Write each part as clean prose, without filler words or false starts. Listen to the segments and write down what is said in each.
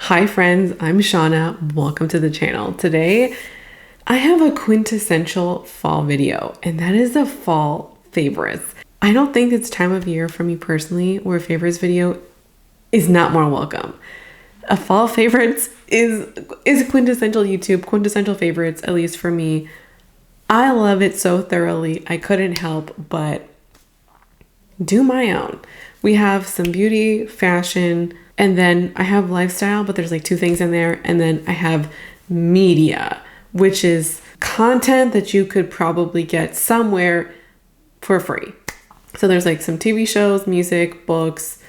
Hi friends, I'm Shauna. Welcome to the channel. Today, I have a quintessential fall video, and that is a fall favorites. I don't think it's time of year for me personally where a favorites video is not more welcome. A fall favorites is quintessential YouTube, quintessential favorites, at least for me. I love it so thoroughly. I couldn't help but do my own. We have some beauty, fashion, and then I have lifestyle, but there's like two things in there. And then I have media, which is content that you could probably get somewhere for free. So there's like some TV shows, music, books,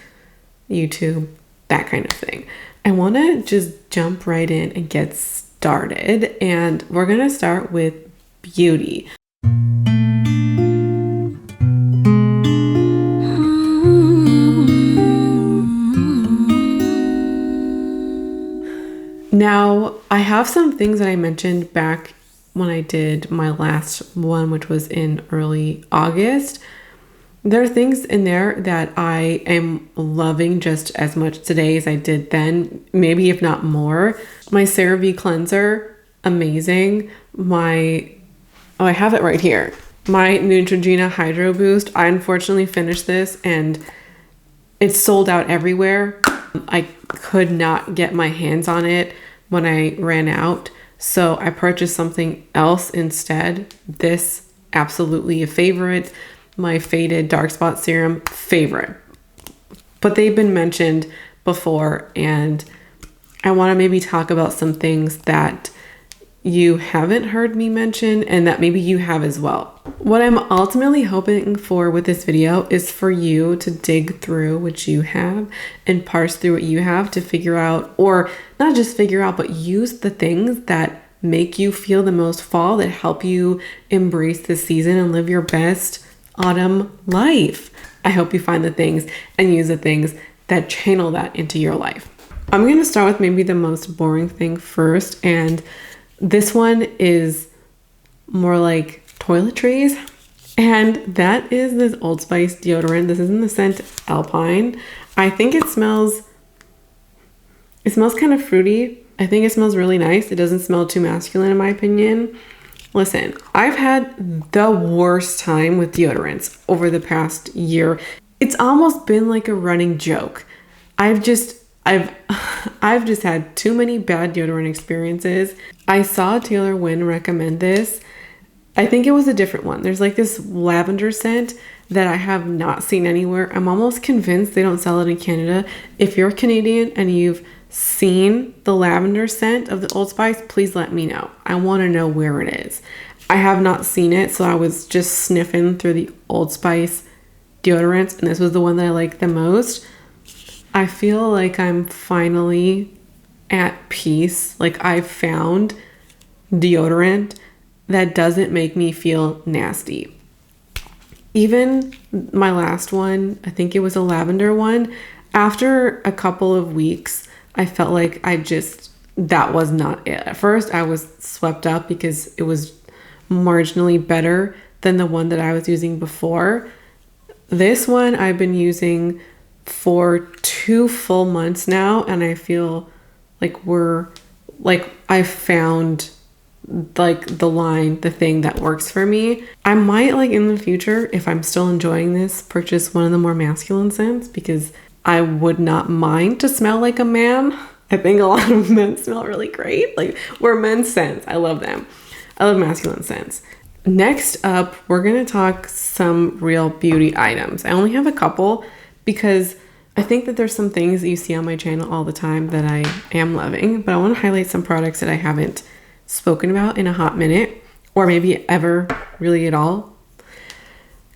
YouTube, that kind of thing. I want to just jump right in and get started. And we're going to start with beauty. Now, I have some things that I mentioned back when I did my last one, which was in early August. There are things in there that I am loving just as much today as I did then, maybe if not more. My CeraVe cleanser, amazing. I have it right here. My Neutrogena Hydro Boost. I unfortunately finished this and it's sold out everywhere. I could not get my hands on it when I ran out, so I purchased something else instead. This, absolutely a favorite. My Faded Dark Spot Serum, favorite. But they've been mentioned before, and I want to maybe talk about some things that you haven't heard me mention and that maybe you have as well. What I'm ultimately hoping for with this video is for you to dig through what you have and parse through what you have to figure out, or not just figure out, but use the things that make you feel the most fall, that help you embrace the season and live your best autumn life. I hope you find the things and use the things that channel that into your life. I'm going to start with maybe the most boring thing first, and this one is more like toiletries, and that is this Old Spice deodorant. This is in the scent Alpine. I think it smells kind of fruity. I think it smells really nice. It doesn't smell too masculine in my opinion. Listen, I've had the worst time with deodorants over the past year. It's almost been like a running joke. I've just had too many bad deodorant experiences. I saw Taylor Wynn recommend this. I think it was a different one. There's like this lavender scent that I have not seen anywhere. I'm almost convinced they don't sell it in Canada. If you're Canadian and you've seen the lavender scent of the Old Spice, please let me know. I want to know where it is. I have not seen it, so I was just sniffing through the Old Spice deodorants, and this was the one that I liked the most. I feel like I'm finally at peace. Like I've found deodorant that doesn't make me feel nasty. Even my last one, I think it was a lavender one, after a couple of weeks, I felt like that was not it. At first, I was swept up because it was marginally better than the one that I was using before. This one I've been using for 2 full months now, and I feel like I found the thing that works for me. I might, like, in the future, if I'm still enjoying this, purchase one of the more masculine scents, because I would not mind to smell like a man. I think a lot of men smell really great. Like, we're men's scents. I love them. I love masculine scents. Next up, we're gonna talk some real beauty items. I only have a couple because I think that there's some things that you see on my channel all the time that I am loving, but I want to highlight some products that I haven't spoken about in a hot minute, or maybe ever really at all.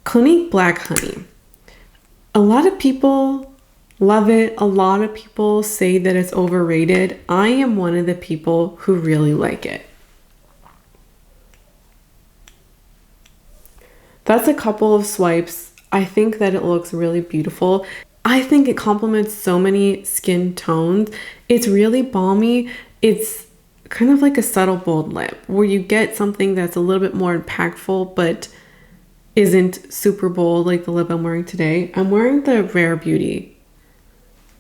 Clinique Black Honey. A lot of people love it. A lot of people say that it's overrated. I am one of the people who really like it. That's a couple of swipes. I think that it looks really beautiful. I think it complements so many skin tones. It's really balmy. It's kind of like a subtle bold lip where you get something that's a little bit more impactful but isn't super bold like the lip I'm wearing today. I'm wearing the Rare Beauty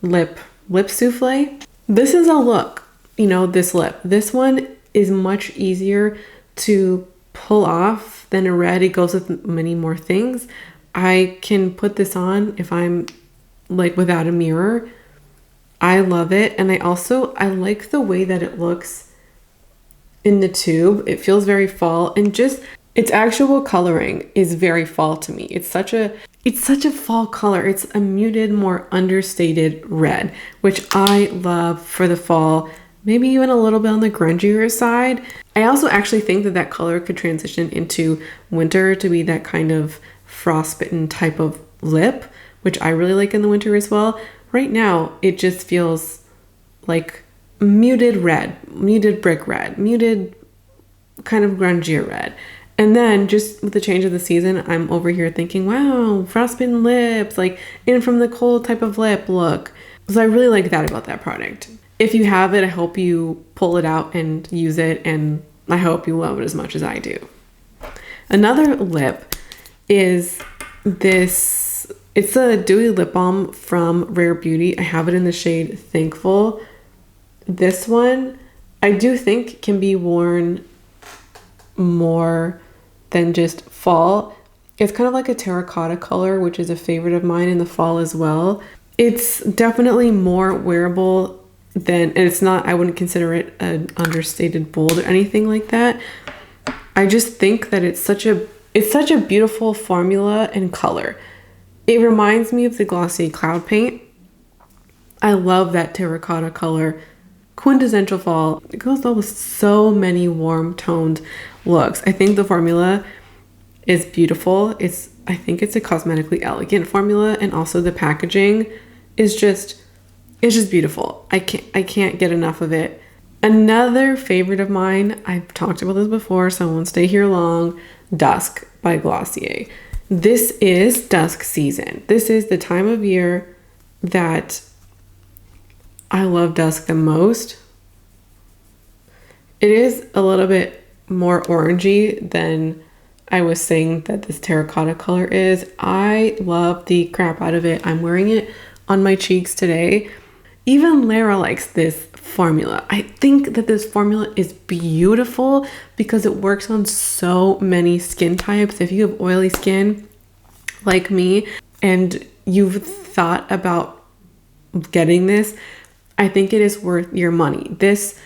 lip souffle. This is a look, this lip. This one is much easier to pull off than a red. It goes with many more things. I can put this on if I'm like without a mirror. I love it. And I like the way that it looks in the tube. It feels very fall, and just its actual coloring is very fall to me. It's such a fall color. It's a muted, more understated red, which I love for the fall. Maybe even a little bit on the grungier side. I also actually think that color could transition into winter to be that kind of frostbitten type of lip, which I really like in the winter as well. Right now, it just feels like muted red, muted brick red, muted kind of grungier red. And then just with the change of the season, I'm over here thinking, wow, frostbitten lips, like in from the cold type of lip look. So I really like that about that product. If you have it, I hope you pull it out and use it, and I hope you love it as much as I do. Another lip is this. It's a dewy lip balm from Rare Beauty. I have it in the shade Thankful. This one, I do think can be worn more than just fall. It's kind of like a terracotta color, which is a favorite of mine in the fall as well. It's definitely more wearable and it's not, I wouldn't consider it an understated bold or anything like that. I just think that it's such a beautiful formula and color. It reminds me of the Glossier Cloud Paint. I love that terracotta color. Quintessential fall. It goes well with so many warm toned looks. I think the formula is beautiful. I think it's a cosmetically elegant formula, and also the packaging is just beautiful. I can't get enough of it. Another favorite of mine, I've talked about this before, so I won't stay here long. Dusk by Glossier. This is dusk season. This is the time of year that I love dusk the most. It is a little bit more orangey than I was saying that this terracotta color is. I love the crap out of it. I'm wearing it on my cheeks today. Even Lara likes this formula. I think that this formula is beautiful because it works on so many skin types. If you have oily skin like me and you've thought about getting this, I think it is worth your money. This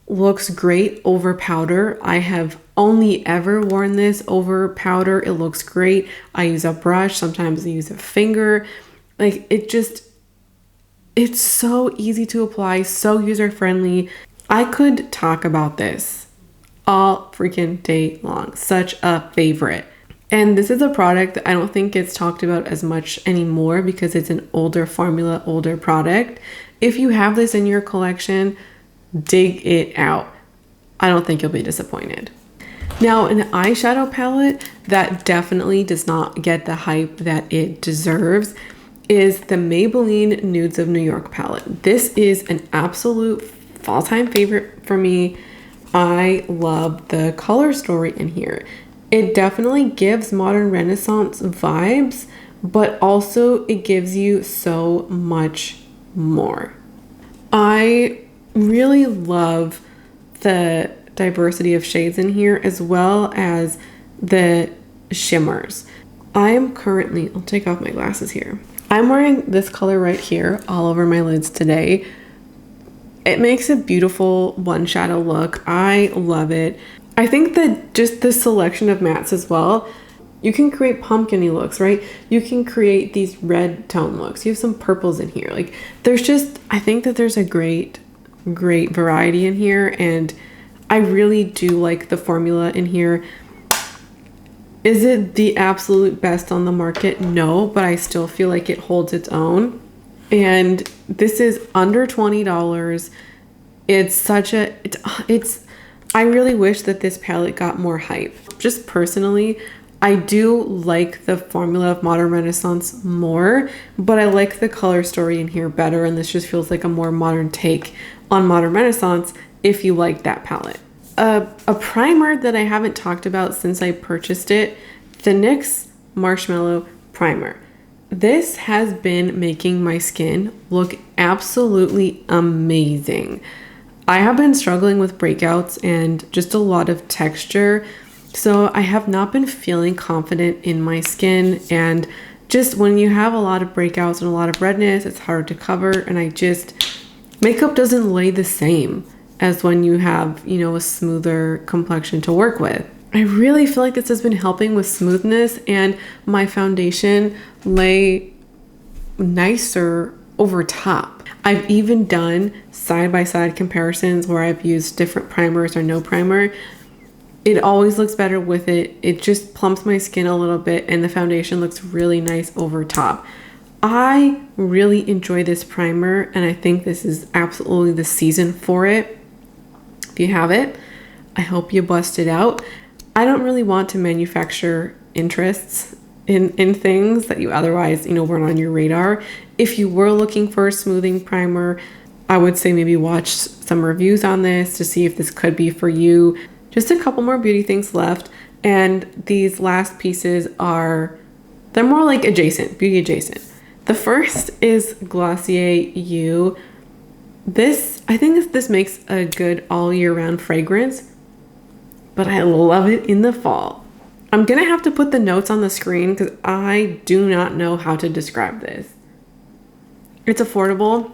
looks great over powder. I have only ever worn this over powder. It looks great. I use a brush. Sometimes I use a finger. Like it's so easy to apply, so user-friendly. I could talk about this all freaking day long. Such a favorite. And this is a product that I don't think gets talked about as much anymore because it's an older formula, older product. If you have this in your collection, dig it out. I don't think you'll be disappointed. Now, an eyeshadow palette that definitely does not get the hype that it deserves is the Maybelline Nudes of New York palette. This is an absolute fall-time favorite for me. I love the color story in here. It definitely gives modern Renaissance vibes, but also it gives you so much more. I really love the diversity of shades in here as well as the shimmers. I am currently, I'll take off my glasses here. I'm wearing this color right here all over my lids today. It makes a beautiful one shadow look. I love it. I think that just the selection of mattes as well, you can create pumpkin-y looks, right? You can create these red tone looks. You have some purples in here. Like I think that there's a great variety in here, and I really do like the formula in here. Is it the absolute best on the market? No, but I still feel like it holds its own. And this is under $20. I really wish that this palette got more hype. Just personally, I do like the formula of Modern Renaissance more, but I like the color story in here better, and this just feels like a more modern take on Modern Renaissance if you like that palette. A primer that I haven't talked about since I purchased it, the NYX Marshmallow Primer. This has been making my skin look absolutely amazing. I have been struggling with breakouts and just a lot of texture, so I have not been feeling confident in my skin. And just when you have a lot of breakouts and a lot of redness, it's hard to cover, and makeup doesn't lay the same as when you have, a smoother complexion to work with. I really feel like this has been helping with smoothness, and my foundation lay nicer over top. I've even done side-by-side comparisons where I've used different primers or no primer. It always looks better with it. It just plumps my skin a little bit, and the foundation looks really nice over top. I really enjoy this primer, and I think this is absolutely the season for it. If you have it, I hope you bust it out. I don't really want to manufacture interests in things that you otherwise, weren't on your radar. If you were looking for a smoothing primer, I would say maybe watch some reviews on this to see if this could be for you. Just a couple more beauty things left. And these last pieces they're more like beauty adjacent. The first is Glossier You. I think this makes a good all year round fragrance, but I love it in the fall. I'm gonna have to put the notes on the screen because I do not know how to describe this. It's affordable.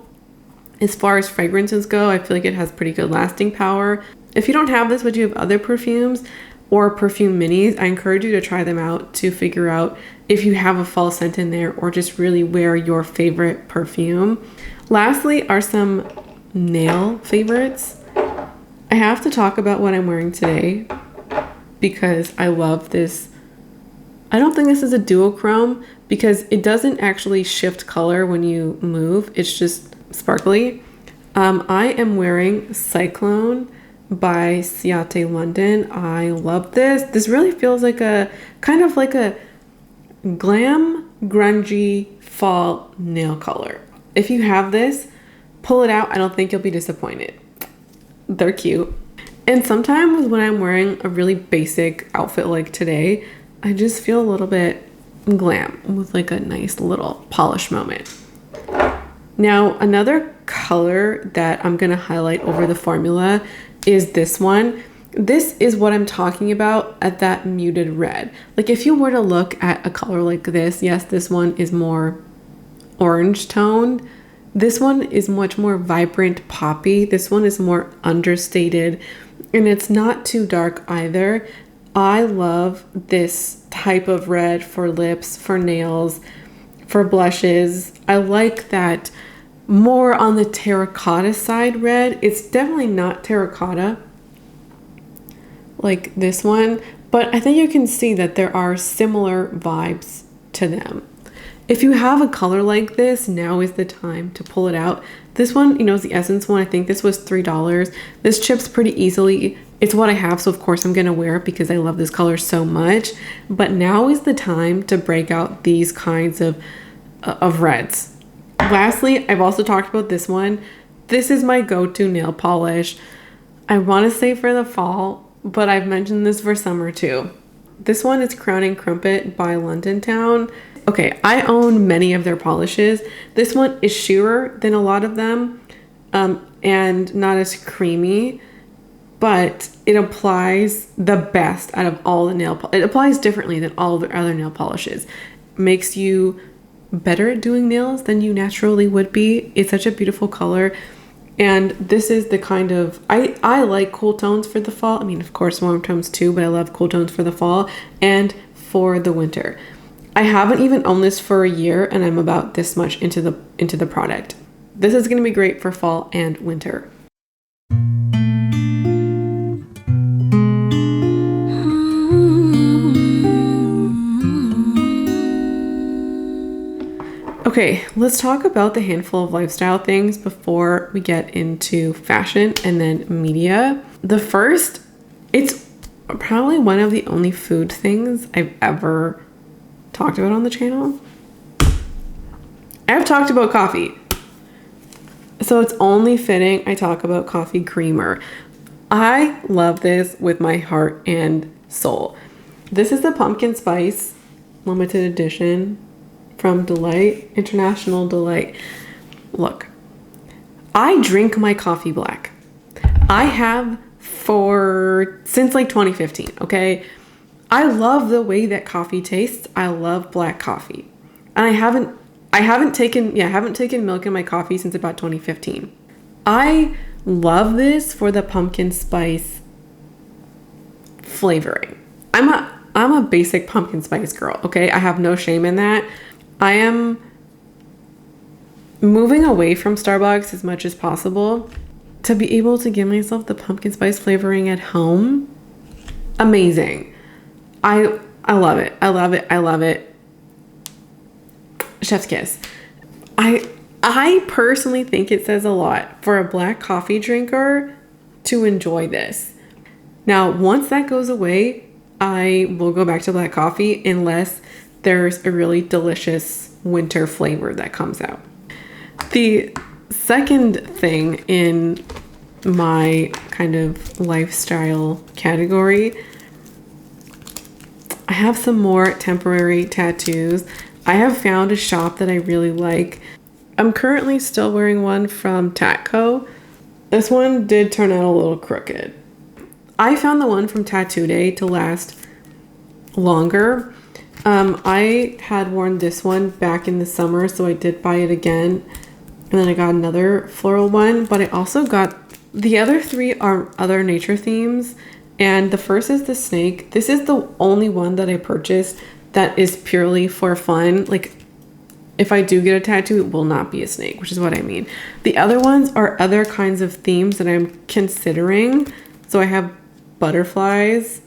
As far as fragrances go, I feel like it has pretty good lasting power. If you don't have this, but you have other perfumes or perfume minis, I encourage you to try them out to figure out if you have a fall scent in there or just really wear your favorite perfume. Lastly are some nail favorites. I have to talk about what I'm wearing today because I love this. I don't think this is a duochrome because it doesn't actually shift color when you move. It's just sparkly. I am wearing Cyclone by Ciate London. I love this. This really feels like a kind of like a glam, grungy fall nail color. If you have this, pull it out. I don't think you'll be disappointed. They're cute. And sometimes when I'm wearing a really basic outfit like today, I just feel a little bit glam with like a nice little polish moment. Now, another color that I'm going to highlight over the formula is this one. This is what I'm talking about at that muted red. Like if you were to look at a color like this, yes, this one is more orange toned. This one is much more vibrant poppy. This one is more understated, and it's not too dark either. I love this type of red for lips, for nails, for blushes. I like that more on the terracotta side red. It's definitely not terracotta like this one, but I think you can see that there are similar vibes to them. If you have a color like this, now is the time to pull it out. This one, is the Essence one. I think this was $3. This chips pretty easily. It's what I have, so of course I'm gonna wear it because I love this color so much. But now is the time to break out these kinds of reds. Lastly, I've also talked about this one. This is my go-to nail polish. I want to say for the fall, but I've mentioned this for summer too. This one is Crowning Crumpet by London Town. Okay, I own many of their polishes. This one is sheerer than a lot of them, and not as creamy, but it applies the best out of all the it applies differently than all the other nail polishes. Makes you better at doing nails than you naturally would be. It's such a beautiful color. And this is the kind of, I like cool tones for the fall. I mean, of course, warm tones too, but I love cool tones for the fall and for the winter. I haven't even owned this for a year, and I'm about this much into the product. This is going to be great for fall and winter. Okay, let's talk about the handful of lifestyle things before we get into fashion and then media. The first, it's probably one of the only food things I've ever talked about on the channel. I've talked about coffee, so it's only fitting I talk about coffee creamer. I love this with my heart and soul. This is the pumpkin spice limited edition. from Delight, International Delight. Look, I drink my coffee black. I have since like 2015, okay? I love the way that coffee tastes. I love black coffee. And I haven't taken milk in my coffee since about 2015. I love this for the pumpkin spice flavoring. I'm a basic pumpkin spice girl, okay? I have no shame in that. I am moving away from Starbucks as much as possible to be able to give myself the pumpkin spice flavoring at home. Amazing. I love it. I love it. I love it. Chef's kiss. I personally think it says a lot for a black coffee drinker to enjoy this. Now, once that goes away, I will go back to black coffee unless there's a really delicious winter flavor that comes out. The second thing in my kind of lifestyle category, I have some more temporary tattoos. I have found a shop that I really like. I'm currently still wearing one from Tatco. This one did turn out a little crooked. I found the one from Tattoo Day to last longer. I had worn this one back in the summer, so I did buy it again. And then I got another floral one, but I also got the other three are other nature themes. And the first is the snake. This is the only one that I purchased that is purely for fun. Like, if I do get a tattoo, it will not be a snake, which is what I mean. The other ones are other kinds of themes that I'm considering. So I have butterflies,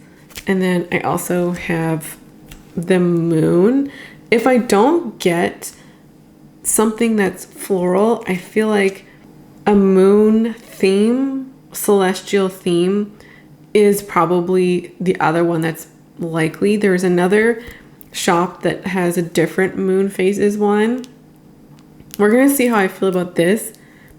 and then I also have the moon. If I don't get something that's floral, I feel like a moon theme, celestial theme, is probably the other one that's likely. There's another shop that has a different moon phases one. We're gonna see how I feel about this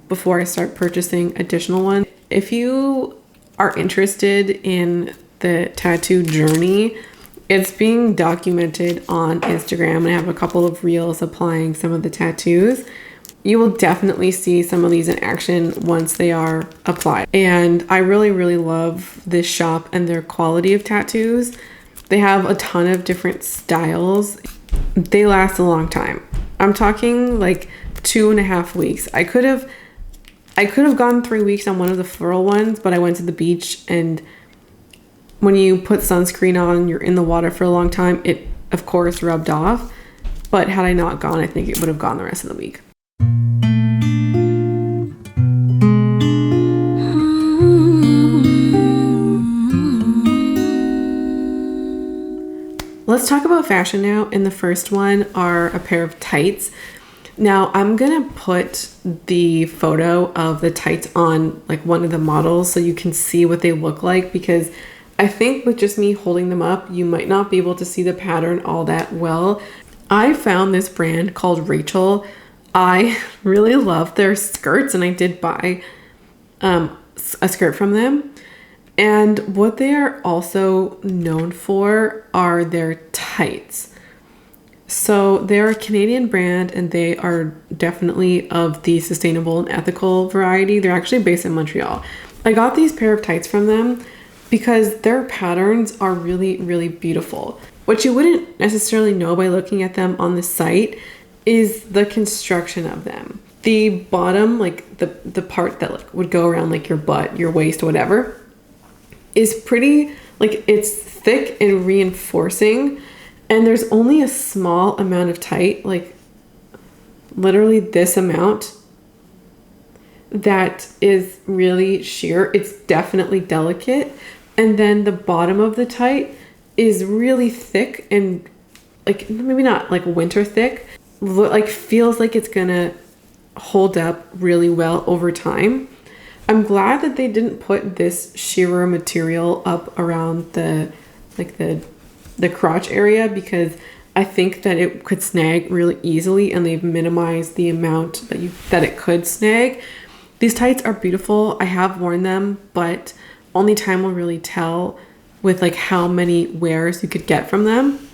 before I start purchasing additional ones. If you are interested in the tattoo journey, it's being documented on Instagram. I have a couple of reels applying some of the tattoos. You will definitely see some of these in action once they are applied. And I really, really love this shop and their quality of tattoos. They have a ton of different styles. They last a long time. I'm talking like 2.5 weeks. I could have gone 3 weeks on one of the floral ones, but I went to the beach, and when you put sunscreen on, you're in the water for a long time, it of course rubbed off. But had I not gone, I think it would have gone the rest of the week. Let's talk about fashion now. And the first one are a pair of tights. Now I'm gonna put the photo of the tights on like one of the models so you can see what they look like, because I think with just me holding them up, you might not be able to see the pattern all that well. I found this brand called Rachel. I really love their skirts, and I did buy a skirt from them. And what they are also known for are their tights. So they're a Canadian brand, and they are definitely of the sustainable and ethical variety. They're actually based in Montreal. I got these pair of tights from them because their patterns are really, really beautiful. What you wouldn't necessarily know by looking at them on the site is the construction of them. The bottom, like the part that like would go around like your butt, your waist, whatever, is pretty, like it's thick and reinforcing, and there's only a small amount of tight, like literally this amount, that is really sheer. It's definitely delicate. And then the bottom of the tight is really thick and like maybe not like winter thick, like feels like it's gonna hold up really well over time. I'm glad that they didn't put this shearer material up around the crotch area, because I think that it could snag really easily, and they've minimized the amount that it could snag. These tights are beautiful. I have worn them, but only time will really tell with like how many wears you could get from them.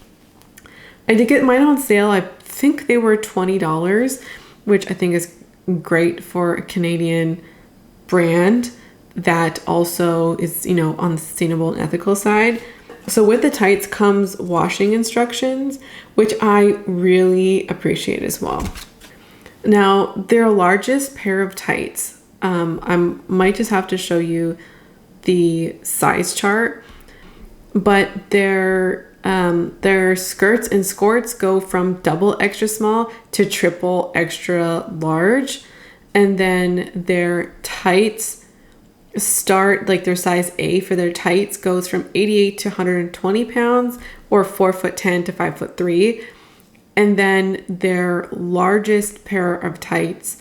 I did get mine on sale. I think they were $20, which I think is great for a Canadian brand that also is, you know, on the sustainable and ethical side. So with the tights comes washing instructions, which I really appreciate as well. Now, their largest pair of tights, I might just have to show you the size chart, but their skirts and skirts go from double extra small to triple extra large, and then their tights start, like their size A for their tights goes from 88 to 120 pounds, or 4'10" to 5'3", and then their largest pair of tights,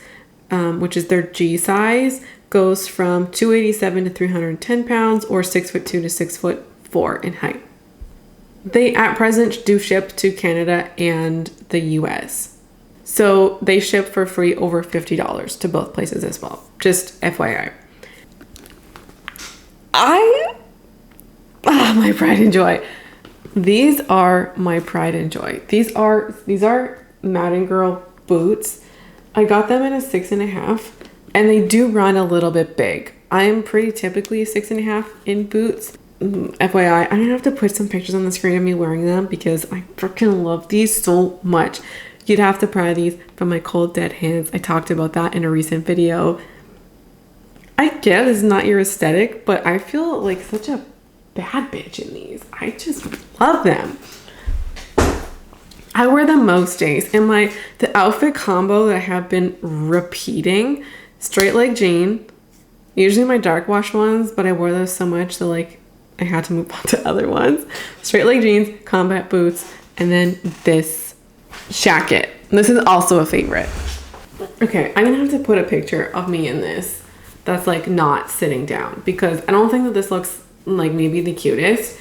which is their G size, goes from 287 to 310 pounds, or 6'2" to 6'4" in height. They at present do ship to Canada and the US. So they ship for free over $50 to both places as well. Just FYI. My pride and joy. These are my pride and joy. These are Madden Girl boots. I got them in a 6.5, and they do run a little bit big. I am pretty typically a 6.5 in boots. FYI, I'm gonna have to put some pictures on the screen of me wearing them because I freaking love these so much. You'd have to pry these from my cold dead hands. I talked about that in a recent video. I get this is not your aesthetic, but I feel like such a bad bitch in these. I just love them. I wear them most days, and the outfit combo that I have been repeating: straight leg jean, usually my dark wash ones, but I wore those so much that like I had to move on to other ones. Straight leg jeans, combat boots, and then this jacket. This is also a favorite. Okay, I'm gonna have to put a picture of me in this that's like not sitting down, because I don't think that this looks like maybe the cutest.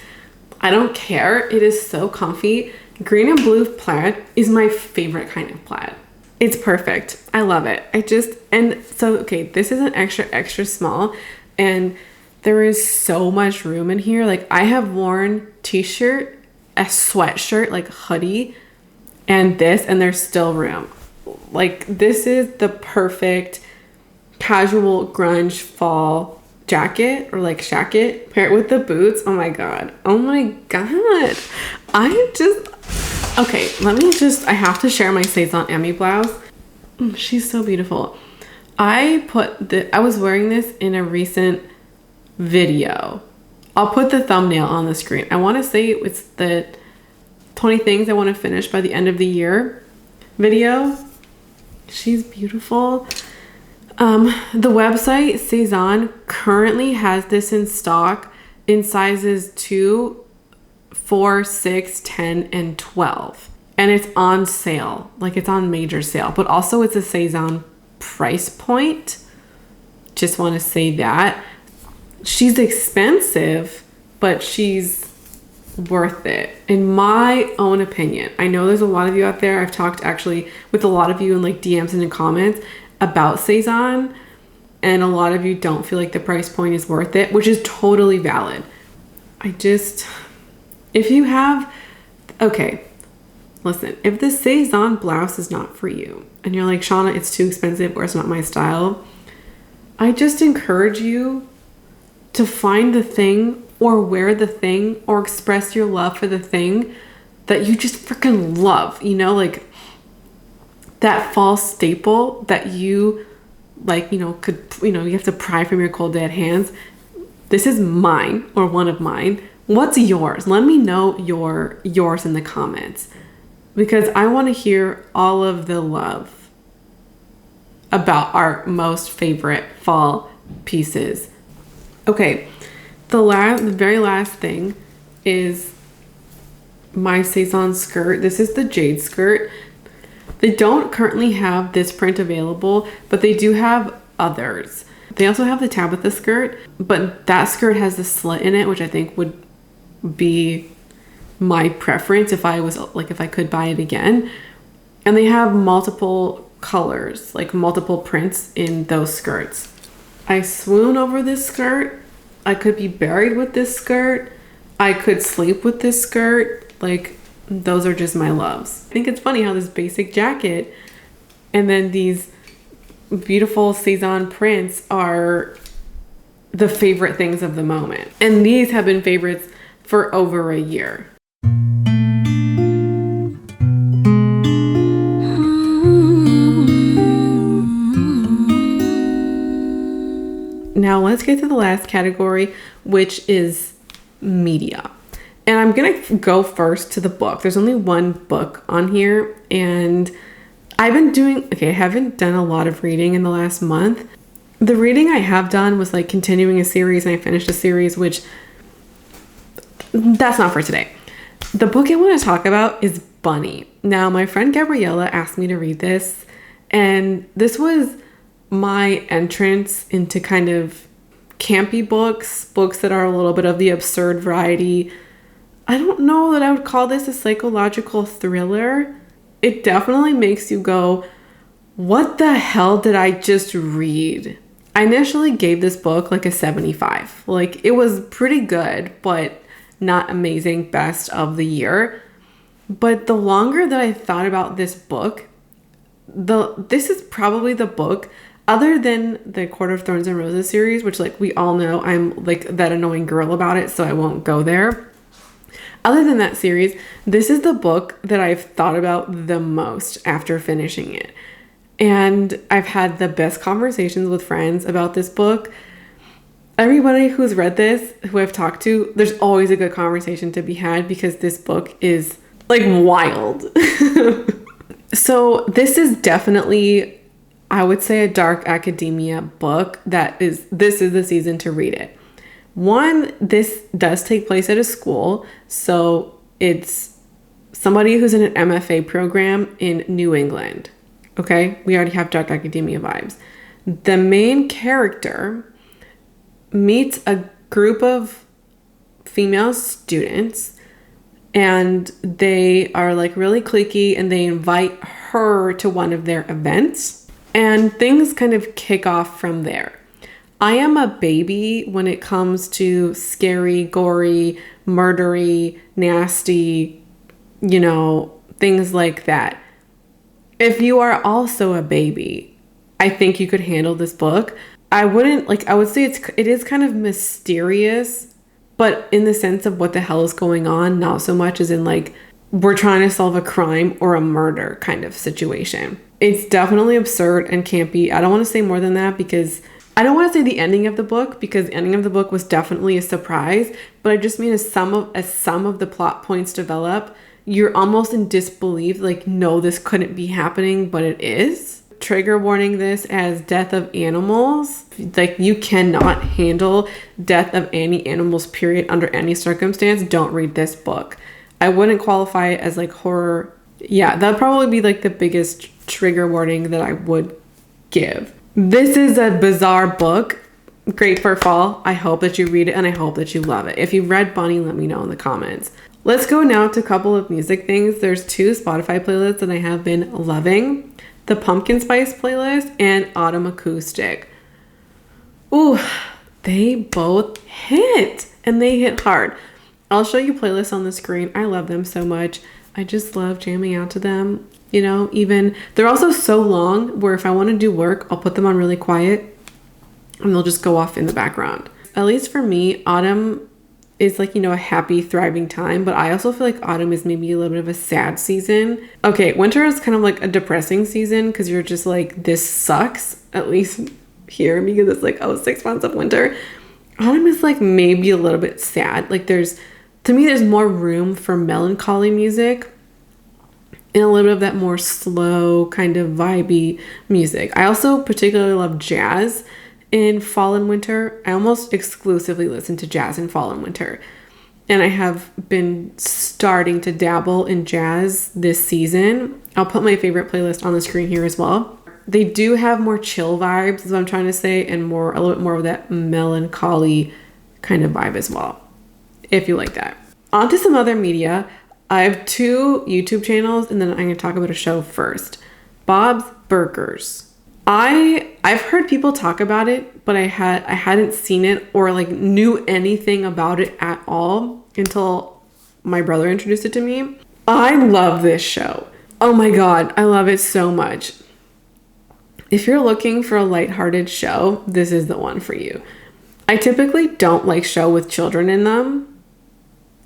I don't care. It is so comfy. Green and blue plaid is my favorite kind of plaid. It's perfect. I love it. Okay, this is an extra small, and there is so much room in here. Like, I have worn t-shirt, a sweatshirt, like hoodie, and this, and there's still room. Like, this is the perfect casual grunge fall jacket, or like shacket, pair it with the boots. Oh my god. Okay, I have to share my Saison Emmy blouse. She's so beautiful. I was wearing this in a recent video. I'll put the thumbnail on the screen. I want to say it's the 20 things I want to finish by the end of the year video. She's beautiful. The website Saison currently has this in stock in sizes 2, 4, 6, 10, and 12. And it's on sale. Like, it's on major sale. But also it's a Saison price point. Just want to say that. She's expensive, but she's worth it, in my own opinion. I know there's a lot of you out there. I've talked actually with a lot of you in like DMs and in comments about Saison, and a lot of you don't feel like the price point is worth it, which is totally valid. Listen, if the Saison blouse is not for you and you're like, Shauna, it's too expensive or it's not my style, I just encourage you to find the thing, or wear the thing, or express your love for the thing that you just freaking love, you know, like that fall staple that you like, you have to pry from your cold dead hands. This is mine, or one of mine. What's yours? Let me know yours in the comments, because I want to hear all of the love about our most favorite fall pieces. Okay, the very last thing is my Saison skirt. This is the jade skirt. They don't currently have this print available, but they do have others. They also have the Tabitha skirt, but that skirt has the slit in it, which I think would be my preference if I could buy it again. And they have multiple colors, like multiple prints in those skirts. I swoon over this skirt. I could be buried with this skirt. I could sleep with this skirt. Like, those are just my loves. I think it's funny how this basic jacket and then these beautiful Cezanne prints are the favorite things of the moment. And these have been favorites for over a year. Now let's get to the last category, which is media. And I'm gonna go first to the book. There's only one book on here, and I haven't done a lot of reading in the last month. The reading I have done was like continuing a series, and I finished a series, which that's not for today. The book I want to talk about is Bunny. Now, my friend Gabriella asked me to read this, and this was my entrance into kind of campy books that are a little bit of the absurd variety. I don't know that I would call this a psychological thriller. It definitely makes you go, what the hell did I just read? I initially gave this book like a 75. Like, it was pretty good, but not amazing best of the year. But the longer that I thought about this book, this is probably the book, other than the Court of Thorns and Roses series, which like we all know I'm like that annoying girl about it, so I won't go there. Other than that series, this is the book that I've thought about the most after finishing it. And I've had the best conversations with friends about this book. Everybody who's read this, who I've talked to, there's always a good conversation to be had because this book is like wild. So this is definitely, I would say, a dark academia book this is the season to read it. One, this does take place at a school, so it's somebody who's in an MFA program in New England. Okay, we already have dark academia vibes. The main character meets a group of female students, and they are like really cliquey, and they invite her to one of their events, and things kind of kick off from there. I am a baby when it comes to scary, gory, murdery, nasty, things like that. If you are also a baby, I think you could handle this book. I would say it is kind of mysterious, but in the sense of what the hell is going on, not so much as in like we're trying to solve a crime or a murder kind of situation. It's definitely absurd and campy. I don't want to say more than that because I don't want to say the ending of the book, because the ending of the book was definitely a surprise, but I just mean as some of the plot points develop, you're almost in disbelief, like, no, this couldn't be happening, but it is. Trigger warning this as death of animals. Like, you cannot handle death of any animals, period, under any circumstance. Don't read this book. I wouldn't qualify it as like horror. Yeah, that'd probably be like the biggest trigger warning that I would give. This is a bizarre book. Great for fall. I hope that you read it and I hope that you love it. If you've read Bunny, let me know in the comments. Let's go now to a couple of music things. There's 2 Spotify playlists that I have been loving. The Pumpkin Spice playlist and Autumn Acoustic. Ooh, they both hit, and they hit hard. I'll show you playlists on the screen. I love them so much. I just love jamming out to them. Even they're also so long where if I want to do work, I'll put them on really quiet and they'll just go off in the background. At least for me, autumn is like, a happy, thriving time, but I also feel like autumn is maybe a little bit of a sad season. Okay, winter is kind of like a depressing season because you're just like, this sucks, at least here, because it's like, 6 months of winter. Autumn is like maybe a little bit sad. Like there's more room for melancholy music and a little bit of that more slow kind of vibey music. I also particularly love jazz in fall and winter. I almost exclusively listen to jazz in fall and winter. And I have been starting to dabble in jazz this season. I'll put my favorite playlist on the screen here as well. They do have more chill vibes, is what I'm trying to say, and a little bit more of that melancholy kind of vibe as well, if you like that. On to some other media. I have 2 YouTube channels, and then I'm going to talk about a show first. Bob's Burgers. I've heard people talk about it, but I hadn't seen it or like knew anything about it at all until my brother introduced it to me. I love this show. Oh my God, I love it so much. If you're looking for a lighthearted show, this is the one for you. I typically don't like show with children in them.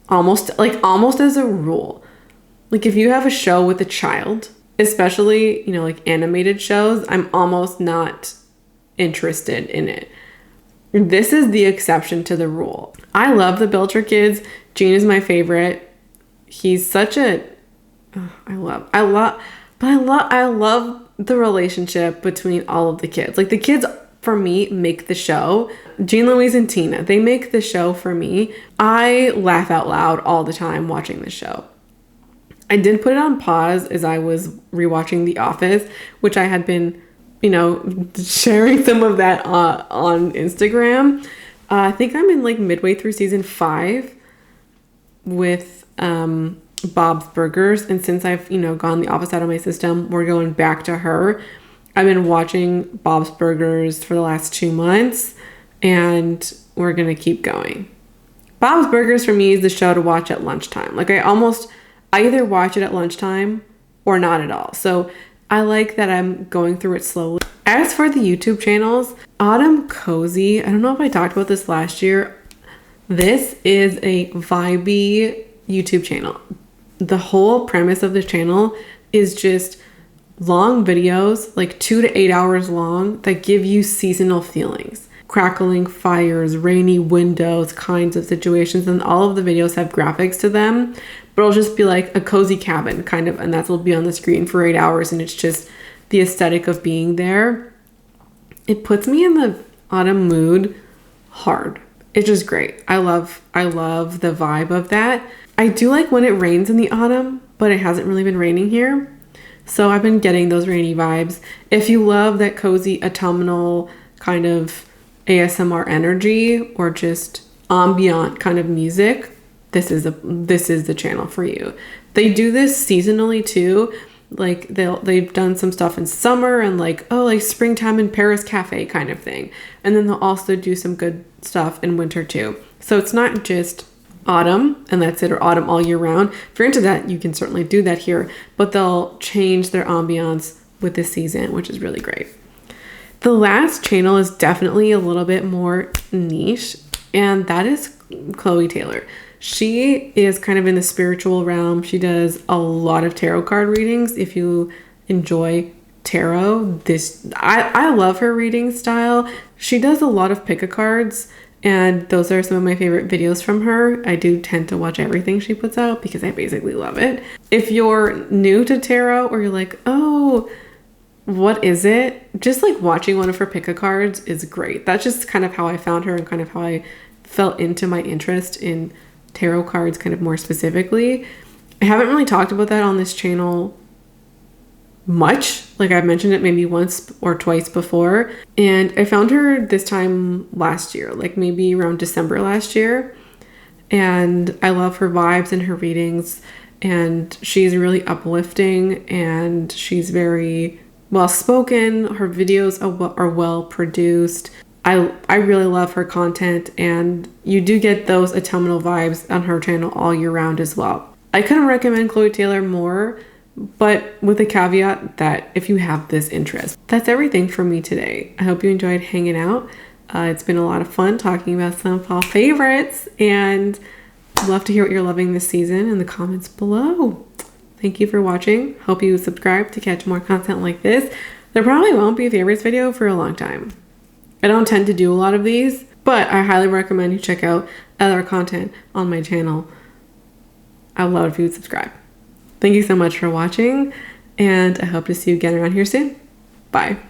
Almost as a rule. Like if you have a show with a child, especially, you know, like animated shows, I'm almost not interested in it. This is the exception to the rule. I love the Belcher kids. Gene is my favorite. He's such a I love the relationship between all of the kids. Like the kids for me make the show. Jean Louise and Tina, they make the show for me. I laugh out loud all the time watching the show. I did put it on pause as I was rewatching The Office, which I had been, you know, sharing some of that on Instagram. I think I'm in like midway through season 5 with Bob's Burgers, and since I've, you know, gone The Office out of my system, we're going back to her. I've been watching Bob's Burgers for the last 2 months, and we're gonna keep going. Bob's Burgers for me is the show to watch at lunchtime. Like I either watch it at lunchtime or not at all. So I like that I'm going through it slowly. As for the YouTube channels, Autumn Cozy, I don't know if I talked about this last year. This is a vibey YouTube channel. The whole premise of the channel is just long videos, like 2 to 8 hours long, that give you seasonal feelings. Crackling fires, rainy windows, kinds of situations, and all of the videos have graphics to them, but it'll just be like a cozy cabin kind of, and that's will be on the screen for 8 hours, and it's just the aesthetic of being there. It puts me in the autumn mood hard. It's just great. I love the vibe of that. I do like when it rains in the autumn, but it hasn't really been raining here. So I've been getting those rainy vibes. If you love that cozy autumnal kind of ASMR energy or just ambient kind of music, this is the channel for you. They do this seasonally too. Like they've done some stuff in summer and like springtime in Paris cafe kind of thing. And then they'll also do some good stuff in winter too. So it's not just autumn and that's it, or autumn all year round. If you're into that, you can certainly do that here, but they'll change their ambiance with this season, which is really great. The last channel is definitely a little bit more niche, and that is Chloe Taylor. She is kind of in the spiritual realm. She does a lot of tarot card readings. If you enjoy tarot, I love her reading style. She does a lot of pick-a-cards, and those are some of my favorite videos from her. I do tend to watch everything she puts out because I basically love it. If you're new to tarot or you're like, oh, what is it? Just like watching one of her pick-a-cards is great. That's just kind of how I found her and kind of how I fell into my interest in tarot cards kind of more specifically. I haven't really talked about that on this channel much. Like I've mentioned it maybe once or twice before, and I found her this time last year, like maybe around December last year, and I love her vibes and her readings, and she's really uplifting and she's very well spoken. Her videos are well produced. I really love her content, and you do get those autumnal vibes on her channel all year round as well. I couldn't recommend Chloe Taylor more, but with a caveat that if you have this interest. That's everything for me today. I hope you enjoyed hanging out. It's been a lot of fun talking about some of our favorites, and I'd love to hear what you're loving this season in the comments below. Thank you for watching. Hope you subscribe to catch more content like this. There probably won't be a favorites video for a long time. I don't tend to do a lot of these, but I highly recommend you check out other content on my channel. I would love if you would subscribe. Thank you so much for watching, and I hope to see you again around here soon. Bye.